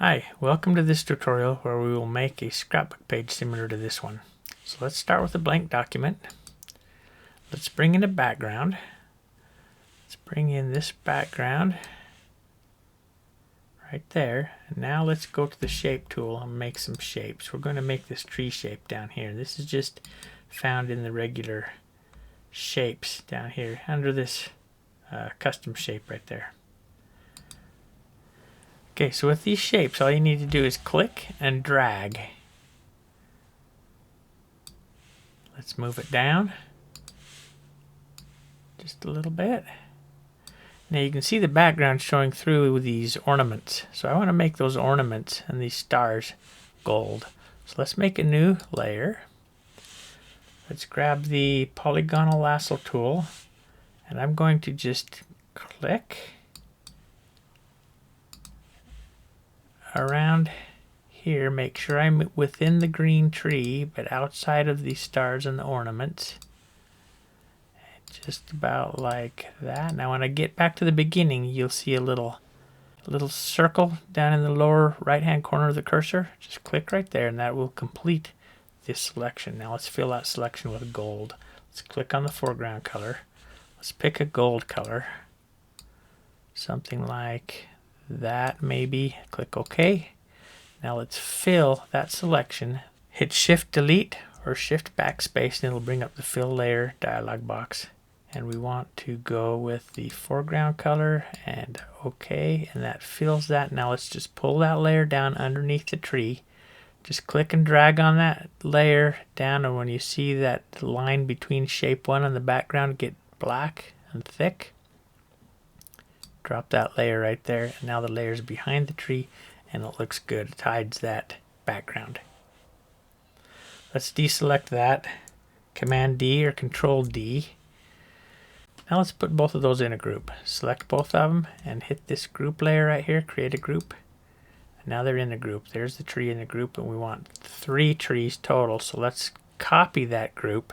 Hi, welcome to this tutorial where we will make a scrapbook page similar to this one. So let's start with a blank document. Let's bring in a background. Let's bring in this background right there. And now let's go to the shape tool and make some shapes. We're going to make this tree shape down here. This is just found in the regular shapes down here under this custom shape right there. Okay, so with these shapes, all you need to do is click and drag. Let's move it down just a little bit. Now you can see the background showing through with these ornaments. So I want to make those ornaments and these stars gold. So let's make a new layer. Let's grab the polygonal lasso tool, and I'm going to just click around here, make sure I'm within the green tree but outside of the stars and the ornaments, just about like that. Now when I get back to the beginning, you'll see a little circle down in the lower right hand corner of the cursor. Just click right there and that will complete this selection. Now let's fill that selection with gold. Let's click on the foreground color. Let's pick a gold color, something like that maybe. Click OK. Now let's fill that selection. Hit Shift Delete or Shift Backspace and it'll bring up the Fill Layer dialog box. And we want to go with the foreground color and OK, and that fills that. Now let's just pull that layer down underneath the tree. Just click and drag on that layer down, and when you see that line between shape 1 and the background get black and thick, drop that layer right there, and now the layer's behind the tree and it looks good. It hides that background. Let's deselect that. Command D or Control D. Now let's put both of those in a group. Select both of them and hit this group layer right here, create a group. And now they're in a group. There's the tree in the group, and we want 3 trees total. So let's copy that group.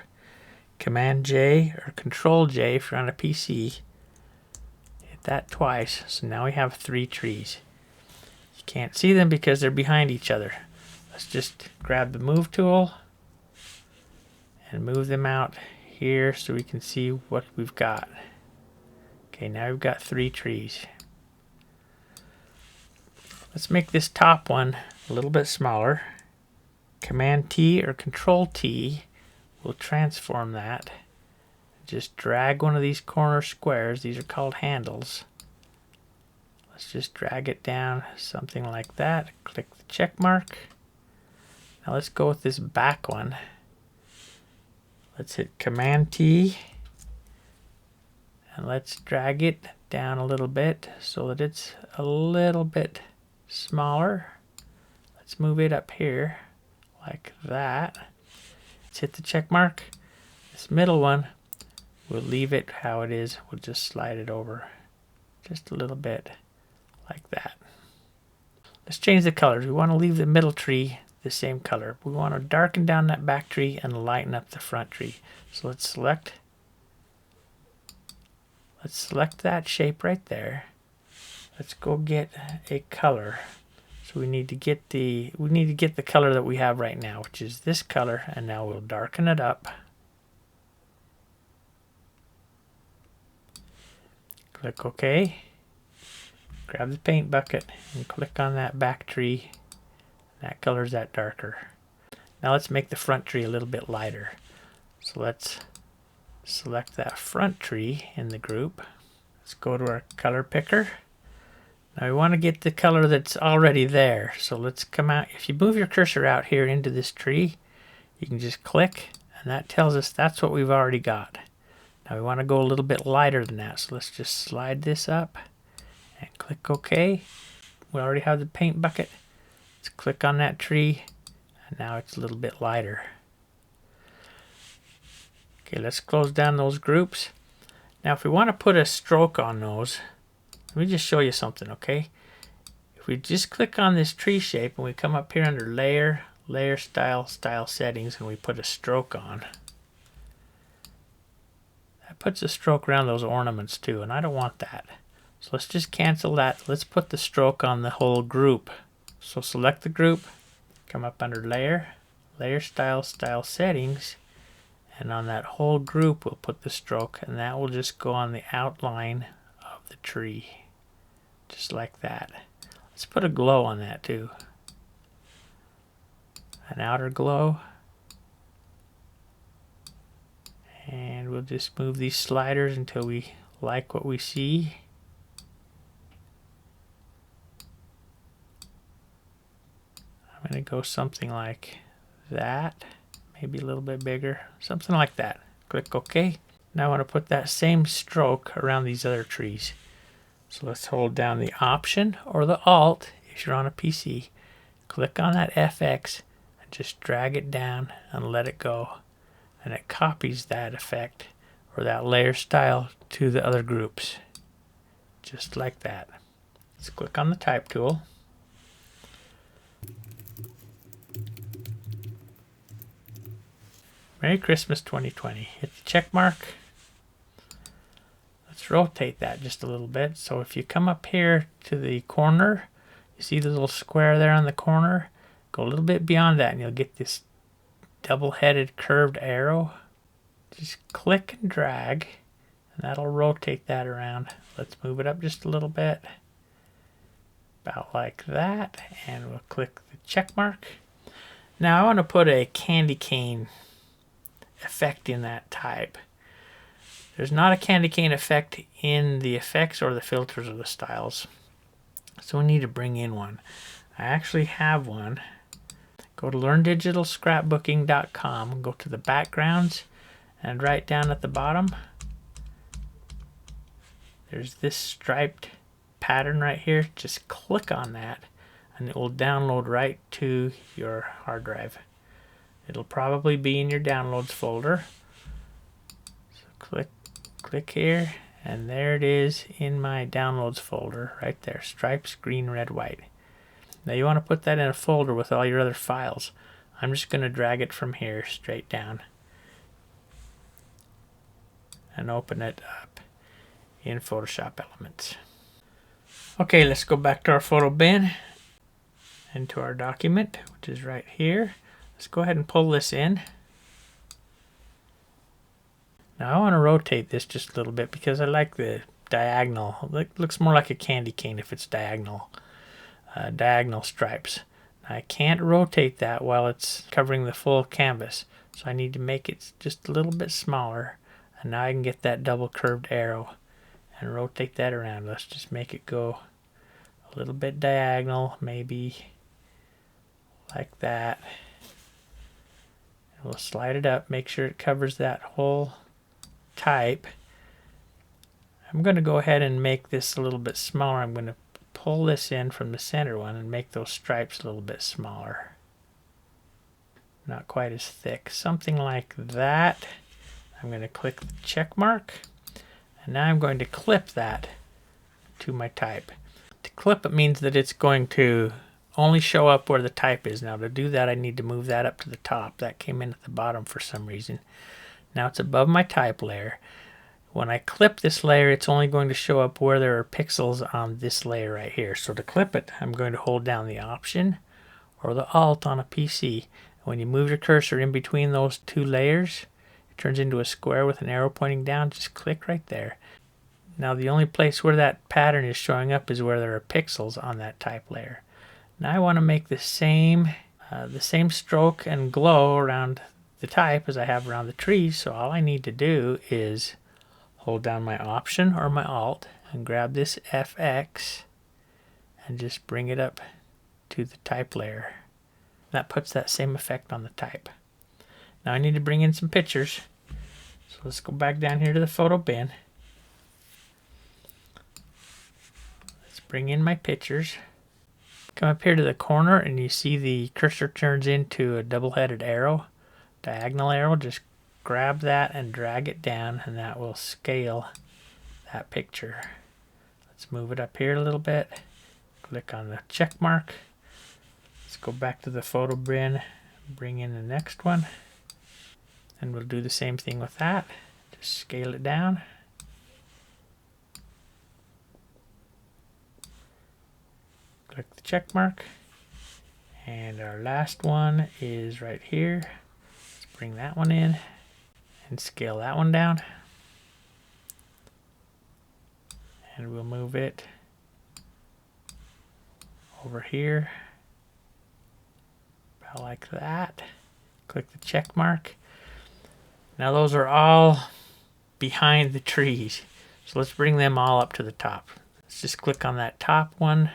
Command J or Control J if you're on a PC. That twice, so now we have 3 trees. You can't see them because they're behind each other. Let's just grab the move tool and move them out here so we can see what we've got. Okay, now we've got 3 trees. Let's make this top one a little bit smaller. Command T or Control T will transform that. Just drag one of these corner squares. These are called handles. Let's just drag it down something like that. Click the check mark. Now let's go with this back one. Let's hit Command T and let's drag it down a little bit so that it's a little bit smaller. Let's move it up here like that. Let's hit the check mark. This middle one, we'll leave it how it is. We'll just slide it over just a little bit like that. Let's change the colors. We want to leave the middle tree the same color. We want to darken down that back tree and lighten up the front tree. So let's select that shape right there. Let's go get a color. So we need to get the color that we have right now, which is this color, and now we'll darken it up. Click OK. Grab the paint bucket and click on that back tree. That color's that darker. Now let's make the front tree a little bit lighter. So let's select that front tree in the group. Let's go to our color picker. Now we want to get the color that's already there. So let's come out. If you move your cursor out here into this tree, you can just click, and that tells us that's what we've already got. Now we want to go a little bit lighter than that, so let's just slide this up and click OK. We already have the paint bucket. Let's click on that tree, and now it's a little bit lighter. Okay, let's close down those groups. Now if we want to put a stroke on those, let me just show you something, okay? If we just click on this tree shape and we come up here under Layer, Layer Style, Style Settings, and we put a stroke on, that puts a stroke around those ornaments too, and I don't want that. So let's just cancel that. Let's put the stroke on the whole group. So select the group, come up under Layer, Layer Style, Style Settings, and on that whole group we'll put the stroke, and that will just go on the outline of the tree. Just like that. Let's put a glow on that too. An outer glow. And we'll just move these sliders until we like what we see. I'm going to go something like that. Maybe a little bit bigger. Something like that. Click OK. Now I want to put that same stroke around these other trees. So let's hold down the Option or the Alt if you're on a PC. Click on that FX and just drag it down and let it go. And it copies that effect or that layer style to the other groups. Just like that. Let's click on the Type tool. Merry Christmas 2020. Hit the check mark. Let's rotate that just a little bit. So if you come up here to the corner, you see the little square there on the corner? Go a little bit beyond that and you'll get this double-headed curved arrow. Just click and drag and that'll rotate that around. Let's move it up just a little bit. About like that. And we'll click the check mark. Now I want to put a candy cane effect in that type. There's not a candy cane effect in the effects or the filters or the styles. So we need to bring in one. I actually have one. Go to learndigitalscrapbooking.com, go to the backgrounds, and right down at the bottom, there's this striped pattern right here. Just click on that and it will download right to your hard drive. It'll probably be in your downloads folder. So click here, and there it is in my downloads folder right there. Stripes, green, red, white. Now you want to put that in a folder with all your other files. I'm just going to drag it from here straight down and open it up in Photoshop Elements. Okay, let's go back to our photo bin and to our document, which is right here. Let's go ahead and pull this in. Now I want to rotate this just a little bit because I like the diagonal. It looks more like a candy cane if it's diagonal. Diagonal stripes. Now I can't rotate that while it's covering the full canvas. So I need to make it just a little bit smaller. And now I can get that double curved arrow and rotate that around. Let's just make it go a little bit diagonal, maybe like that. We'll slide it up, make sure it covers that whole type. I'm going to go ahead and make this a little bit smaller. I'm going to pull this in from the center one and make those stripes a little bit smaller. Not quite as thick. Something like that. I'm going to click the check mark. And now I'm going to clip that to my type. To clip it means that it's going to only show up where the type is. Now to do that I need to move that up to the top. That came in at the bottom for some reason. Now it's above my type layer. When I clip this layer it's only going to show up where there are pixels on this layer right here. So to clip it I'm going to hold down the Option or the Alt on a PC. When you move your cursor in between those two layers it turns into a square with an arrow pointing down. Just click right there. Now the only place where that pattern is showing up is where there are pixels on that type layer. Now I want to make the same stroke and glow around the type as I have around the trees. So all I need to do is hold down my Option or my Alt and grab this FX and just bring it up to the type layer. That puts that same effect on the type. Now I need to bring in some pictures. So let's go back down here to the photo bin. Let's bring in my pictures. Come up here to the corner and you see the cursor turns into a double-headed arrow, diagonal arrow. Just grab that and drag it down and that will scale that picture. Let's move it up here a little bit. Click on the check mark. Let's go back to the photo bin, bring in the next one, and we'll do the same thing with that. Just scale it down. Click the check mark. And our last one is right here. Let's bring that one in and scale that one down. And we'll move it over here, about like that. Click the check mark. Now those are all behind the trees. So let's bring them all up to the top. Let's just click on that top one,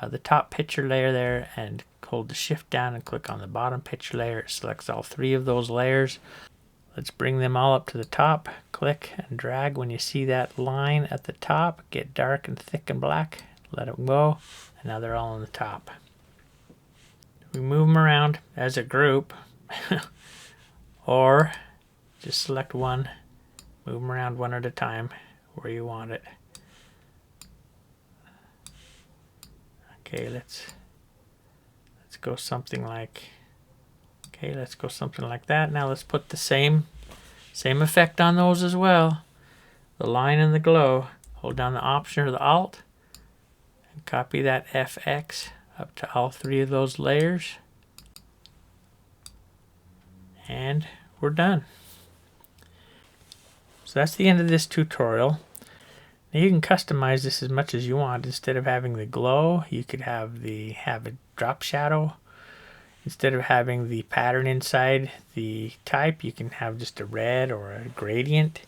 the top picture layer there, and hold the shift down and click on the bottom picture layer. It selects all 3 of those layers. Let's bring them all up to the top. Click and drag. When you see that line at the top get dark and thick and black, let it go. And now they're all on the top. We move them around as a group or just select one, move them around one at a time where you want it. Okay, let's go something like, okay, let's go something like that. Now let's put the same effect on those as well. The line and the glow. Hold down the Option or the Alt and copy that FX up to all 3 of those layers. And we're done. So that's the end of this tutorial. Now you can customize this as much as you want. Instead of having the glow, you could have a drop shadow. Instead of having the pattern inside the type, you can have just a red or a gradient.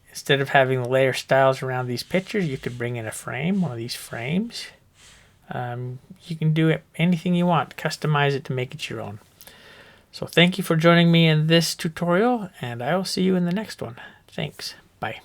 Instead of having the layer styles around these pictures, you could bring in a frame, one of these frames. You can do anything you want, customize it to make it your own. So thank you for joining me in this tutorial, and I will see you in the next one. Thanks. Bye.